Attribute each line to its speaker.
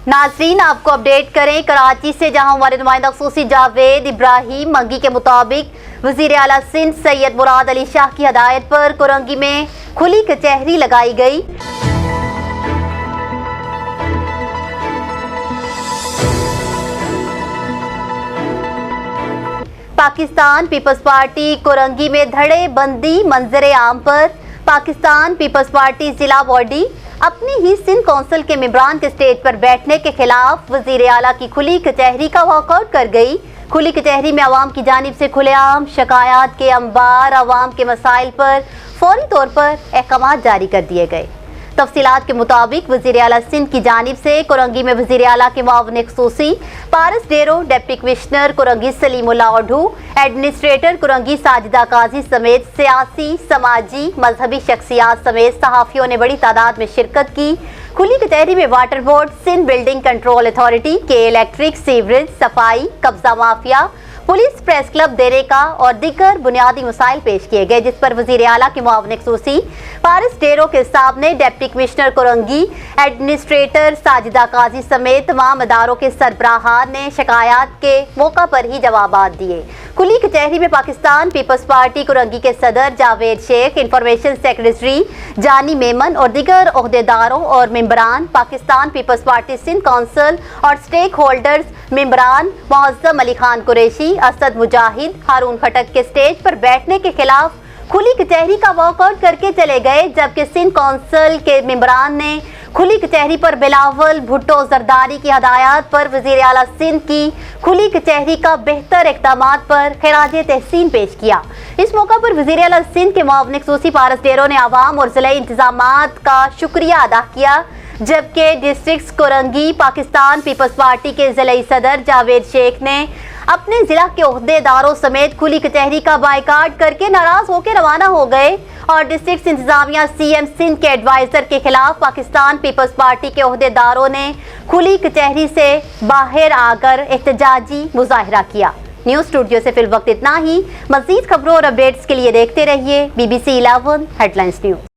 Speaker 1: नाज़रीन, आपको अपडेट करें कराची से, जहां हमारे नुमाइंदा खसूसी जावेद इब्राहिम मंगी के मुताबिक वज़ीर आला सिंध सैयद मुराद अली शाह की हदायत पर कोरंगी में खुली कचहरी लगाई गई। पाकिस्तान पीपल्स पार्टी कोरंगी में धड़े बंदी मंजर आम पर पाकिस्तान पीपल्स पार्टी जिला बॉडी अपनी ही सिंध कौंसिल के मेंबरान के स्टेज पर बैठने के खिलाफ वजीर आला की खुली कचहरी का वॉकआउट कर गई। खुली कचहरी में आवाम की जानिब से खुलेआम शिकायत के अंबार, आवाम के मसाइल पर फौरी तौर पर अहकामात जारी कर दिए गए। तफसीलात के मुताबिक वज़ीर आला सिंध की जानिब से कोरंगी में वज़ीर आला के मुआविन खसूसी Paras Dero, deputy commissioner Korangi Salimullah Odhu, administrator Korangi Sajida Qazi समेत सियासी, समाजी, मजहबी शख्सियात समेत सहाफ़ियों ने बड़ी तादाद में शिरकत की। खुली कचहरी में water board, Sindh building control authority के इलेक्ट्रिक, सीवरेज, सफाई, कब्जा माफिया, पुलिस, प्रेस क्लब, देरेका और दीगर बुनियादी मसाइल पेश किए गए, जिस पर वज़ीर आला के मुआविन खसूसी पारस डेरो के सामने deputy commissioner Korangi, administrator Sajida Qazi समेत तमाम अदारों के सरबराहान ने शिकायत के मौका पर ही जवाबात दिए। खुली कचहरी में पाकिस्तान पीपल्स पार्टी कोरंगी के सदर जावेद शेख, इंफॉर्मेशन सेक्रेटरी जानी मेमन और दीगर ओहदेदारों और मेंबरान, Pakistan Peoples Party Sindh council और स्टेक होल्डर्स मेंबरान मुअज़्ज़म अली खान कुरैशी, असद मुजाहिद, हारून खटक के स्टेज पर बैठने के खिलाफ खुली कचहरी का वॉकआउट करके चले गए, जबकि सिंध कौंसिल के मेंबरान ने खुली कचहरी पर बिलावल भुट्टो जरदारी की हदायत पर वज़ीर आला सिंध की खुली कचहरी का बेहतर इक़दामात पर खिराज तहसीन पेश किया। इस मौका पर वज़ीर आला सिंध के मुआविन खसूसी पारस डेरो ने आवाम और ज़िले इंतज़ामात का शुक्रिया अदा किया, जबकि district Korangi Pakistan Peoples Party के ज़िले सदर जावेद शेख ने अपने जिला के ओहदेदारों समेत खुली कचहरी का बायकाट करके नाराज होकर रवाना हो गए और डिस्ट्रिक्ट इंतजामिया सीएम सिंध के एडवाइजर के खिलाफ पाकिस्तान पीपल्स पार्टी के ओहदेदारों ने खुली कचहरी से बाहर आकर एहतजाजी मुजाहिरा किया। न्यूज़ स्टूडियो से फिल वक्त इतना ही। मज़ीद खबरों और अपडेट्स के लिए देखते रहिए BBC 11 हेडलाइंस न्यूज़।